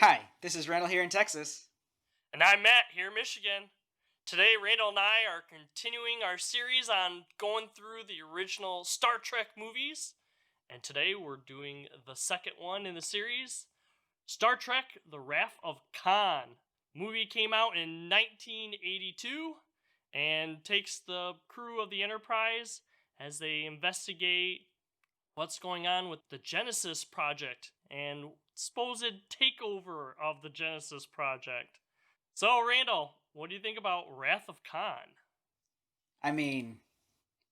Hi, this is Randall here in Texas. And I'm Matt here in Michigan. Today, Randall and I are continuing our series on going through the original Star Trek movies. And today we're doing the second one in the series, Star Trek The Wrath of Khan. Movie came out in 1982 and takes the crew of the Enterprise as they investigate what's going on with the Genesis Project and supposed takeover of the Genesis Project. So, Randall, what do you think about Wrath of Khan? I mean,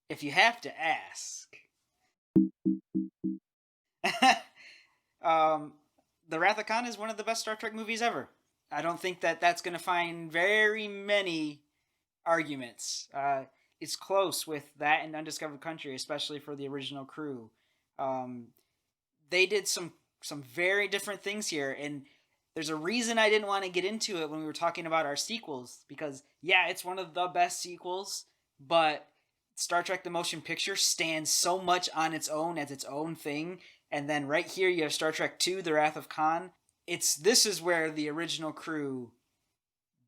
if you have to ask, um, The Wrath of Khan is one of the best Star Trek movies ever. I don't think that that's going to find very many arguments. It's close with that and Undiscovered Country, especially for the original crew. Um, they did some very different things here, and there's a reason I didn't want to get into it when we were talking about our sequels, because yeah, it's one of the best sequels, but Star Trek the Motion Picture stands so much on its own as its own thing, and then right here you have Star Trek 2 The Wrath of Khan. This is where the original crew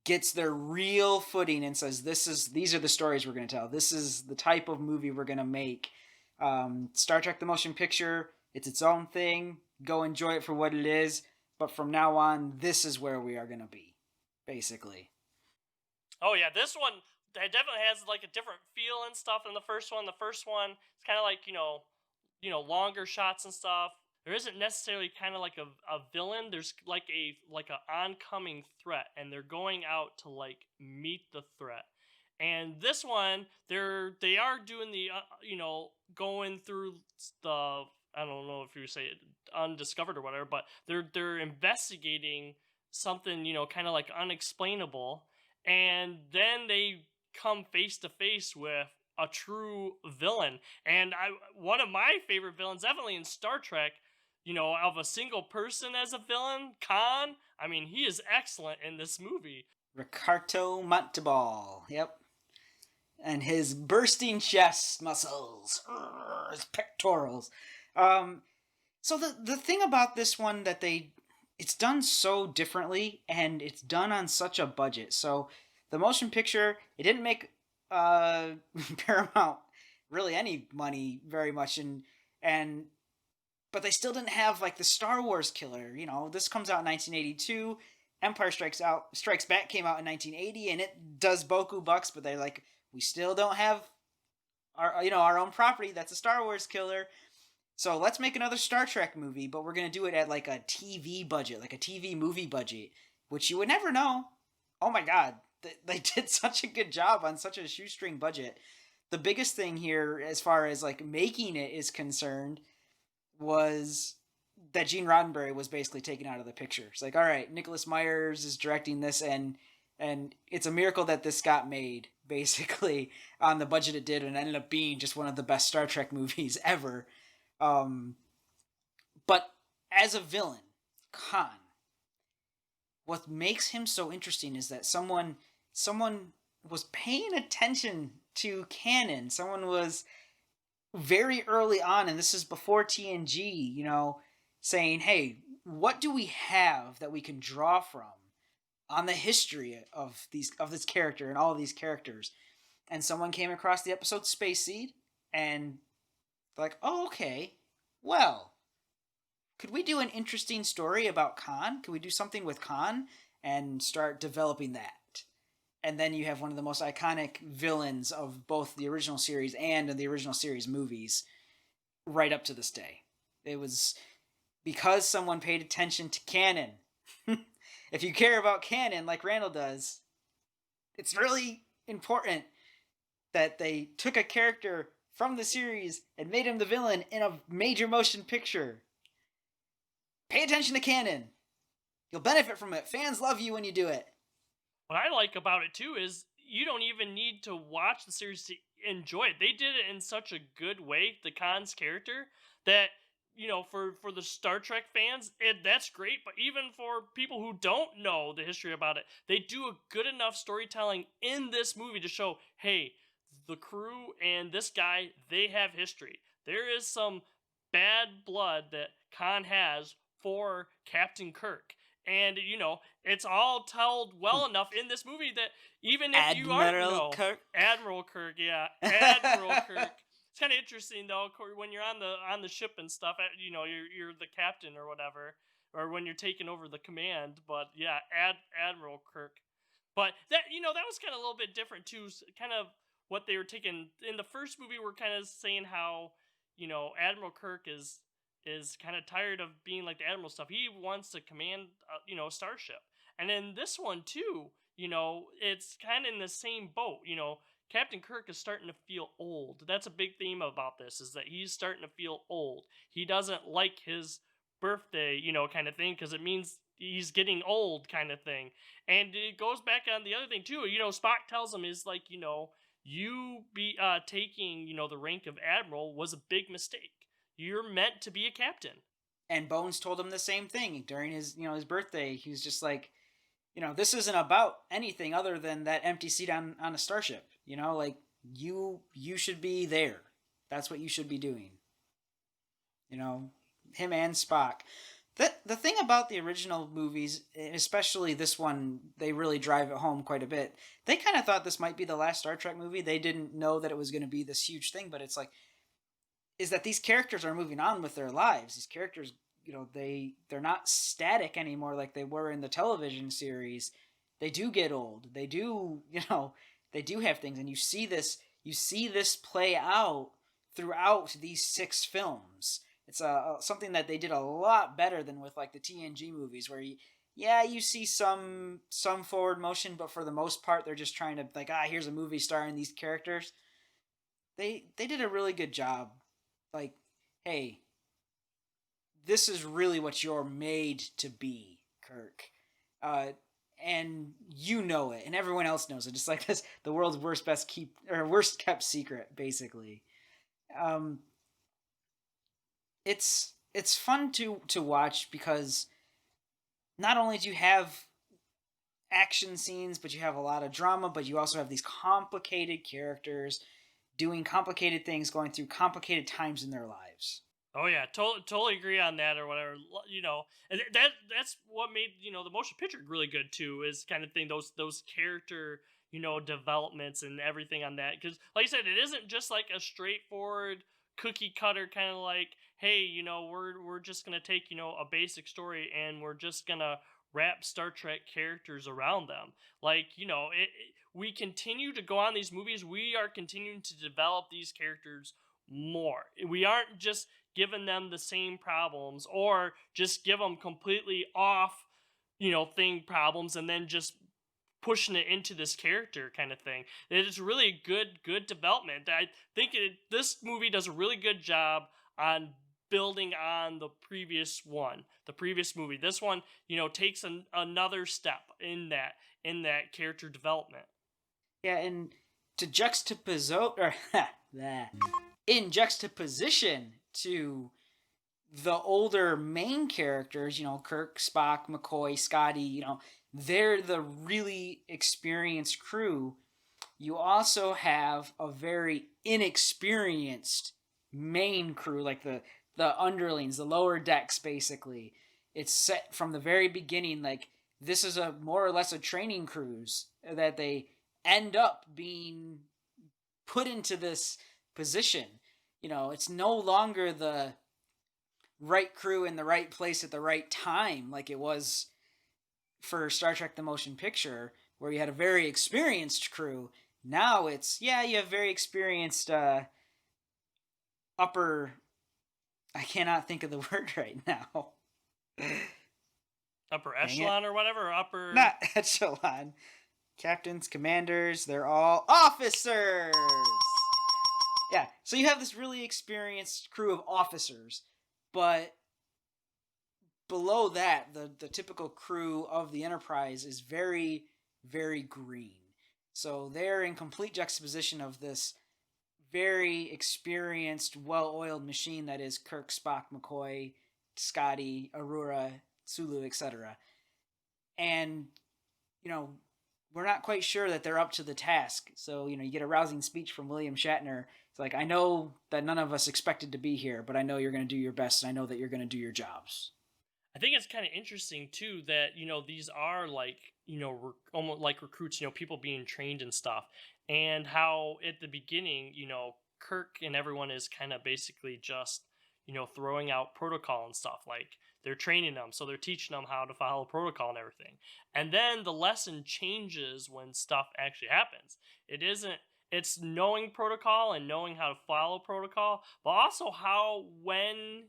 gets their real footing and says these are the stories we're going to tell. This is the type of movie we're going to make. Star Trek the Motion Picture, it's its own thing. Go enjoy it for what it is. But from now on, this is where we are going to be, basically. Oh yeah, this one that definitely has like a different feel and stuff than the first one. The first one it's kind of like longer shots and stuff. There isn't necessarily kind of like a villain. There's like a oncoming threat, and they're going out to like meet the threat. And this one, they are doing the going through the, I don't know if you say it undiscovered or whatever, but they're investigating something kind of like unexplainable, and then they come face to face with a true villain. And one of my favorite villains, definitely in Star Trek, of a single person as a villain, Khan. I mean, he is excellent in this movie. Ricardo Montalban. Yep. And his bursting chest muscles, his pectorals. So the thing about this one that it's done so differently, and it's done on such a budget. So the motion picture, it didn't make Paramount really any money very much, and but they still didn't have like the Star Wars killer. This comes out in 1982. Empire Strikes Back came out in 1980, and it does boku bucks. But they're like, we still don't have our own property that's a Star Wars killer. So let's make another Star Trek movie, but we're gonna do it at like a TV budget, like a TV movie budget, which you would never know. Oh my god, they did such a good job on such a shoestring budget. The biggest thing here, as far as like making it is concerned, was that Gene Roddenberry was basically taken out of the picture. It's like, all right, Nicholas Myers is directing this, and it's a miracle that this got made, basically, on the budget it did, and ended up being just one of the best Star Trek movies ever. But as a villain, Khan, what makes him so interesting is that someone was paying attention to canon. Someone was very early on, and this is before TNG, saying, hey, what do we have that we can draw from on the history of this character and all of these characters? And someone came across the episode Space Seed, and like, oh, okay, well, could we do an interesting story about Khan? Could we do something with Khan and start developing that? And then you have one of the most iconic villains of both the original series and the original series movies right up to this day. It was because someone paid attention to canon. If you care about canon like Randall does, it's really important that they took a character from the series and made him the villain in a major motion picture. Pay attention to canon. You'll benefit from it. Fans love you when you do it. What I like about it too is you don't even need to watch the series to enjoy it. They did it in such a good way, the Khan's character, that for the Star Trek fans, that's great. But even for people who don't know the history about it, they do a good enough storytelling in this movie to show, hey, the crew and this guy, they have history. There is some bad blood that Khan has for Captain Kirk. And it's all told well enough in this movie that even if you aren't, Admiral Kirk. Admiral Kirk, yeah, Admiral Kirk. It's kind of interesting though when you're on the ship and stuff. You're the captain or whatever, or when you're taking over the command. But yeah, Admiral Kirk. But that was kind of a little bit different too. Kind of what they were taking in the first movie. We're kind of saying how Admiral Kirk is kind of tired of being like the admiral stuff. He wants to command, a starship. And in this one too, it's kind of in the same boat. Captain Kirk is starting to feel old. That's a big theme about this, is that he's starting to feel old. He doesn't like his birthday, kind of thing, because it means he's getting old, kind of thing. And it goes back on the other thing too. Spock tells him is like, you be taking, the rank of admiral was a big mistake. You're meant to be a captain. And Bones told him the same thing during his birthday. He was just like, this isn't about anything other than that empty seat on a starship. Like you should be there. That's what you should be doing. Him and Spock. The thing about the original movies, especially this one, they really drive it home quite a bit. They kind of thought this might be the last Star Trek movie. They didn't know that it was going to be this huge thing, but it's like, is that these characters are moving on with their lives. These characters, they're not static anymore like they were in the television series. They do get old. They do, they do have things, and you see this play out throughout these 6 films. It's something that they did a lot better than with like the TNG movies, where you see some forward motion, but for the most part they're just trying to like, here's a movie starring these characters. They did a really good job. Like, hey, this is really what you're made to be, Kirk. And you know it, and everyone else knows it. Just like this, the world's worst kept secret, basically. It's fun to watch because not only do you have action scenes, but you have a lot of drama, but you also have these complicated characters doing complicated things, going through complicated times in their lives. Oh yeah, totally agree on that or whatever. And that's what made the motion picture really good too. Is kind of thing those character developments and everything on that. Because like I said, it isn't just like a straightforward cookie cutter kind of like, hey, we're just gonna take a basic story and we're just gonna wrap Star Trek characters around them. Like we continue to go on these movies. We are continuing to develop these characters more. We aren't just giving them the same problems or just give them completely off, thing problems and then just pushing it into this character kind of thing. It is really good development. I think this movie does a really good job on building on the previous movie. This one, takes another step in that character development. Yeah, and to juxtapose or in juxtaposition to the older main characters, Kirk, Spock, McCoy, Scotty, they're the really experienced crew. You also have a very inexperienced main crew, like the underlings, the lower decks, basically. It's set from the very beginning, like this is a more or less a training cruise that they end up being put into this position. It's no longer the right crew in the right place at the right time like it was for Star Trek the Motion Picture, where you had a very experienced crew. Now it's, you have very experienced upper... I cannot think of the word right now. Upper echelon or whatever, or upper... Not echelon. Captains, commanders, they're all officers! Yeah, so you have this really experienced crew of officers, but below that, the typical crew of the Enterprise is very, very green. So they're in complete juxtaposition of this very experienced, well-oiled machine that is Kirk, Spock, McCoy, Scotty, Aurora, Sulu, etc. And, we're not quite sure that they're up to the task. So, you get a rousing speech from William Shatner. It's like, I know that none of us expected to be here, but I know you're going to do your best, and I know that you're going to do your jobs. I think it's kind of interesting too that these are like almost like recruits, people being trained and stuff, and how at the beginning, Kirk and everyone is kind of basically just throwing out protocol and stuff. Like they're training them, so they're teaching them how to follow protocol and everything. And then the lesson changes when stuff actually happens. It isn't. It's knowing protocol and knowing how to follow protocol, but also how when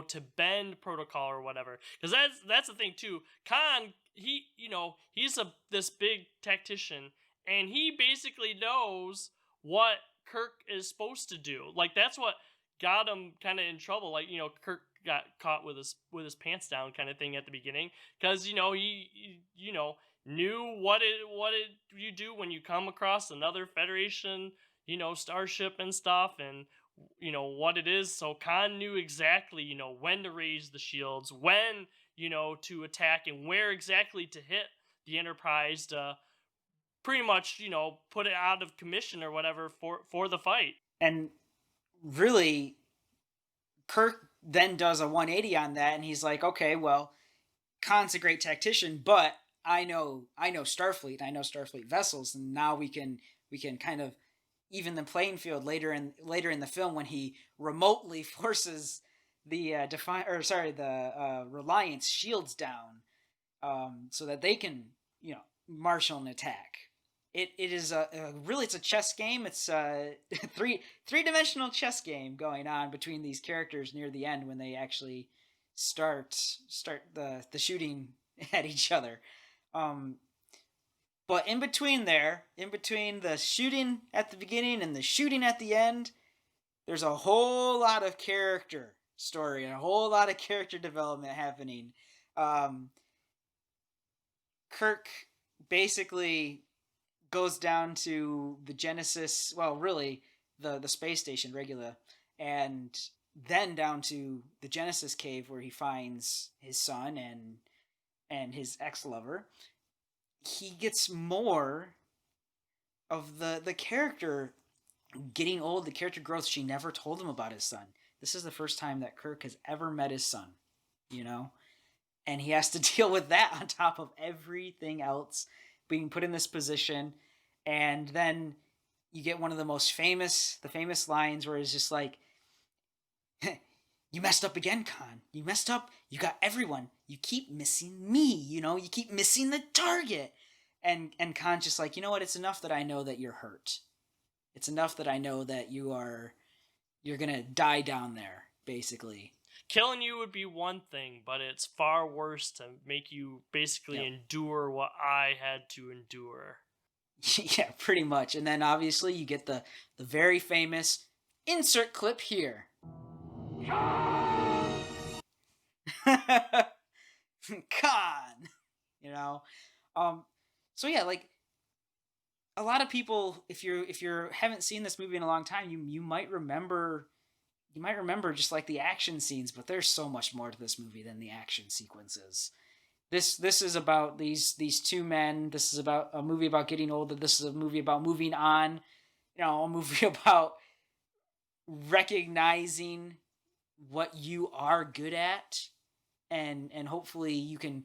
to bend protocol or whatever. Because that's the thing too. Khan, he's this big tactician, and he basically knows what Kirk is supposed to do. Like that's what got him kind of in trouble. Like Kirk got caught with his pants down kind of thing at the beginning, because he knew what it you do when you come across another Federation starship and stuff, and what it is. So Khan knew exactly when to raise the shields, when to attack, and where exactly to hit the Enterprise to pretty much put it out of commission or whatever for the fight. And really, Kirk then does a 180 on that, and he's like, okay, well, Khan's a great tactician, but I know Starfleet, I know Starfleet vessels, and now we can kind of even the playing field later in the film when he remotely forces the Reliance shields down, so that they can marshal an attack. It is really, it's a chess game. It's a three-dimensional chess game going on between these characters near the end when they actually start the shooting at each other. But in between the shooting at the beginning and the shooting at the end, there's a whole lot of character story and a whole lot of character development happening. Kirk basically goes down to the Genesis, well, really, the space station, Regula, and then down to the Genesis cave where he finds his son and his ex-lover. He gets more of the character getting old, the character growth. She never told him about his son. This is the first time that Kirk has ever met his son, and he has to deal with that on top of everything else, being put in this position. And then you get one of the famous lines where it's just like, you messed up again, Khan. You messed up. You got everyone. You keep missing me, you keep missing the target. And Khan's just like, you know what? It's enough that I know that you're hurt. It's enough that I know that you're going to die down there, basically. Killing you would be one thing, but it's far worse to make you basically endure what I had to endure. Yeah, pretty much. And then obviously you get the very famous insert clip here. Khan! So yeah, like a lot of people, if you haven't seen this movie in a long time, you might remember just like the action scenes, but there's so much more to this movie than the action sequences. This is about these two men. This is about a movie about getting older. This is a movie about moving on. A movie about recognizing what you are good at, and hopefully you can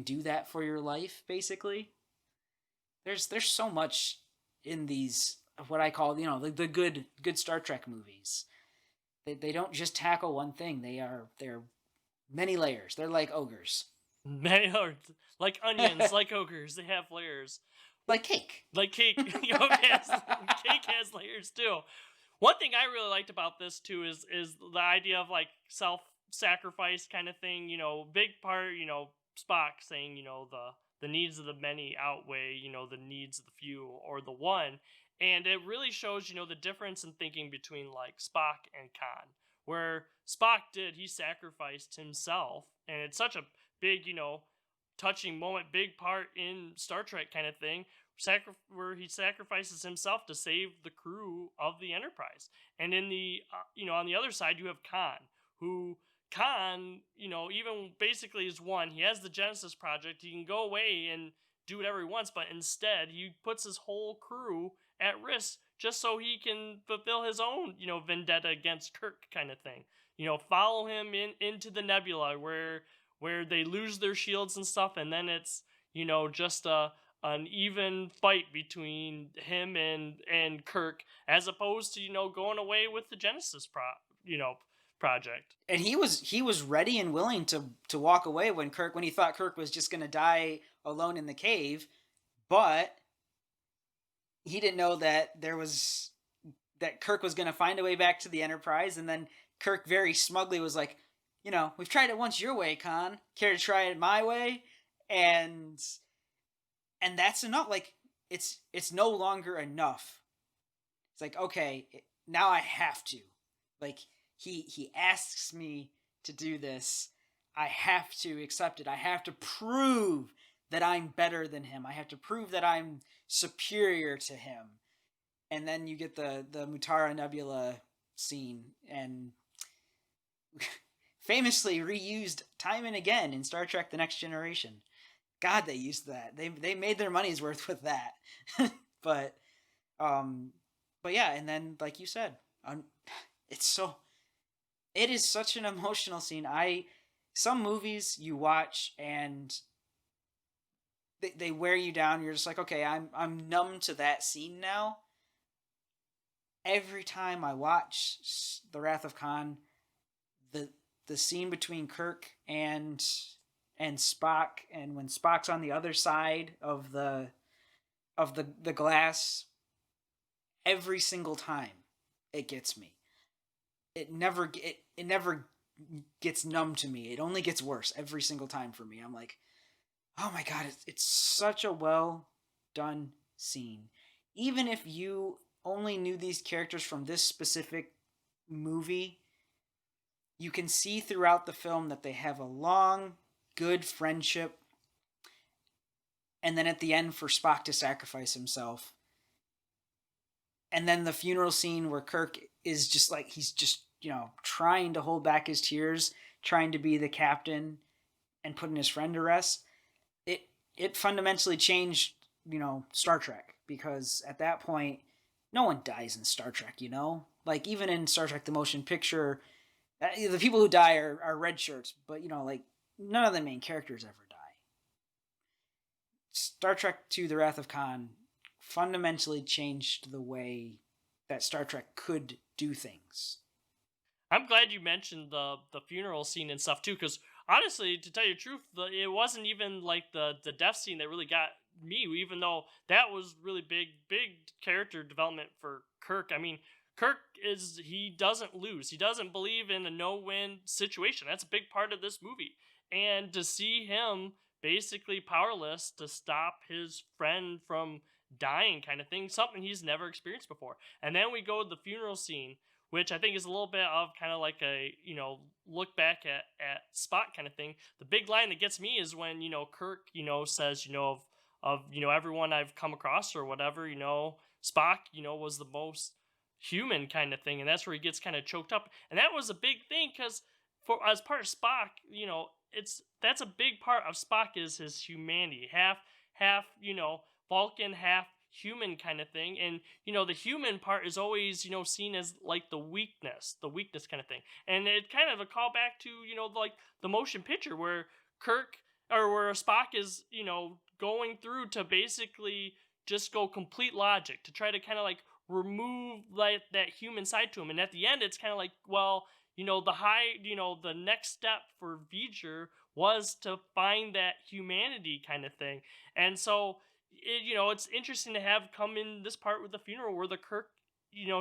do that for your life. Basically, there's so much in these, what I call the good Star Trek movies. They don't just tackle one thing. They're many layers. They're like ogres. Many are like onions, like ogres. They have layers. Like cake. Like cake. Cake has layers too. One thing I really liked about this too is the idea of like self-sacrifice kind of thing. Big part. Spock saying the needs of the many outweigh the needs of the few or the one, and it really shows the difference in thinking between like Spock and Khan. Where Spock he sacrificed himself, and it's such a big, touching moment, big part in Star Trek kind of thing, where he sacrifices himself to save the crew of the Enterprise. And in the, on the other side, you have Khan, who even basically is one. He has the Genesis project. He can go away and do whatever he wants, but instead he puts his whole crew at risk just so he can fulfill his own, vendetta against Kirk kind of thing. Follow him into the nebula where where they lose their shields and stuff, and then it's just an even fight between him and Kirk, as opposed to going away with the Genesis you know project. And he was ready and willing to walk away when he thought Kirk was just going to die alone in the cave, but he didn't know that Kirk was going to find a way back to the Enterprise. And then Kirk very smugly was like, we've tried it once your way, Khan. Care to try it my way? And that's enough. Like, it's no longer enough. It's like, okay, now I have to. Like, he asks me to do this. I have to accept it. I have to prove that I'm better than him. I have to prove that I'm superior to him. And then you get the Mutara Nebula scene, and famously reused time and again in Star Trek: The Next Generation. God, they used that. They made their money's worth with that. but yeah, and then like you said, it is such an emotional scene. Some movies you watch and they wear you down. You're just like, okay, I'm numb to that scene now. Every time I watch The Wrath of Khan, the scene between Kirk and Spock, and when Spock's on the other side of the glass, every single time it gets me. It never gets numb to me. It only gets worse every single time for me. I'm like, oh my god, it's such a well done scene. Even if you only knew these characters from this specific movie, you can see throughout the film that they have a long, good friendship. And then at the end, for Spock to sacrifice himself. And then the funeral scene where Kirk is just like, he's just, trying to hold back his tears, trying to be the captain and putting his friend to rest. It fundamentally changed, Star Trek, because at that point, no one dies in Star Trek, Like, even in Star Trek the Motion Picture, the people who die are red shirts, but, like, none of the main characters ever die. Star Trek II: The Wrath of Khan fundamentally changed the way that Star Trek could do things. I'm glad you mentioned the funeral scene and stuff too, because honestly, to tell you the truth, it wasn't even like the death scene that really got me, even though that was really big character development for Kirk. I mean, Kirk he doesn't lose. He doesn't believe in a no-win situation. That's a big part of this movie. And to see him basically powerless to stop his friend from dying, kind of thing, something he's never experienced before. And then we go to the funeral scene, which I think is a little bit of kind of like a, look back at Spock kind of thing. The big line that gets me is when, Kirk, says, of everyone I've come across or whatever, Spock, was the most human kind of thing. And that's where he gets kind of choked up. And that was a big thing because as part of Spock, that's a big part of Spock is his humanity. Half, Vulcan, half human kind of thing. And the human part is always seen as like the weakness kind of thing. And it kind of a callback to like the motion picture where where Spock is going through to basically just go complete logic to try to kind of like remove like that human side to him. And at the end it's kind of like, well, the next step for V'ger was to find that humanity kind of thing. And so it's interesting to have come in this part with the funeral where the Kirk,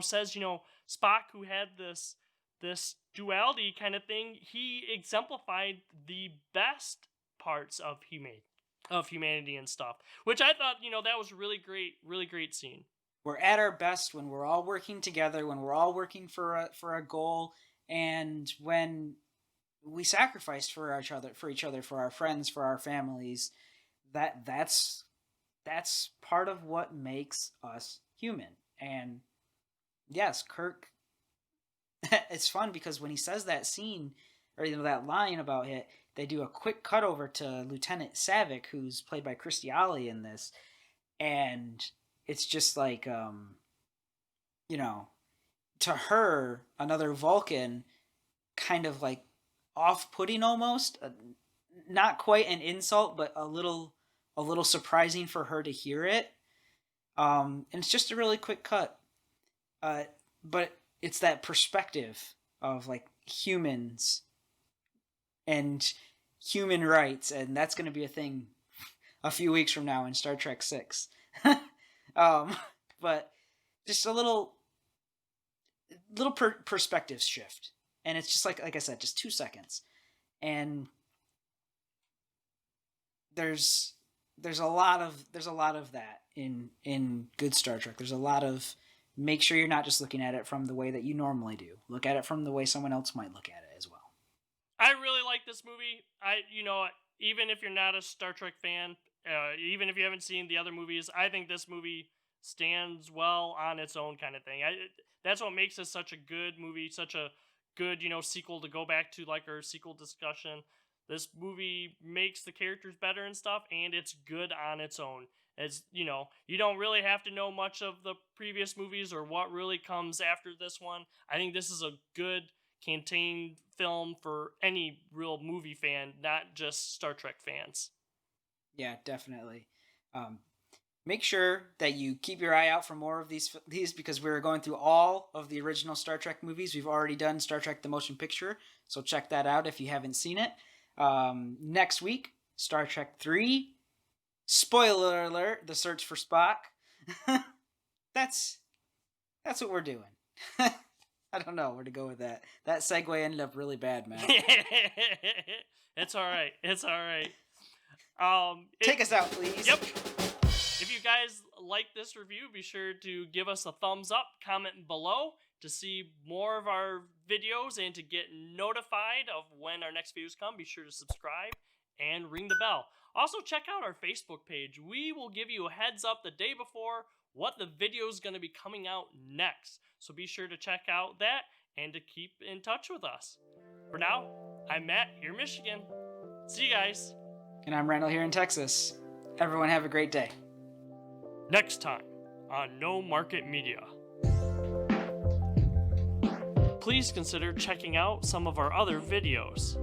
says, Spock, who had this duality kind of thing, he exemplified the best parts of humanity and stuff, which I thought, that was really great scene. We're at our best when we're all working together, when we're all working for a goal, and when we sacrifice for each other, for our friends, for our families. That's part of what makes us human. And yes, Kirk, it's fun because when he says that scene, or that line about it, they do a quick cut over to Lieutenant Savick, who's played by Kirstie Alley in this, and it's just like, to her, another Vulcan, kind of like off-putting almost. not quite an insult, but a little surprising for her to hear it. And it's just a really quick cut. But it's that perspective of like humans and human rights, and that's going to be a thing a few weeks from now in Star Trek 6. But just a little perspective shift, and it's just like I said, just 2 seconds, and there's a lot of that in good Star Trek. There's a lot of, make sure you're not just looking at it from the way that you normally do. Look at it from the way someone else might look at it as well. I really like this movie. Even if you're not a Star Trek fan, even if you haven't seen the other movies, I think this movie stands well on its own kind of thing. That's what makes this such a good movie, such a good, sequel to go back to, like our sequel discussion. This movie makes the characters better and stuff, and it's good on its own. As you don't really have to know much of the previous movies or what really comes after this one. I think this is a good contained film for any real movie fan, not just Star Trek fans. Yeah, definitely. Make sure that you keep your eye out for more of these because we're going through all of the original Star Trek movies. We've already done Star Trek The Motion Picture, so check that out if you haven't seen it. Next week, Star Trek 3. Spoiler alert, The Search for Spock. That's what we're doing. I don't know where to go with that. That segue ended up really bad, man. It's all right. It's all right. Take us out, please. Yep. If you guys like this review, be sure to give us a thumbs up, comment below to see more of our videos and to get notified of when our next videos come. Be sure to subscribe and ring the bell. Also, check out our Facebook page. We will give you a heads up the day before what the video is going to be coming out next. So be sure to check out that and to keep in touch with us. For now, I'm Matt here in Michigan. See you guys. And I'm Randall here in Texas. Everyone have a great day. Next time on No Market Media. Please consider checking out some of our other videos.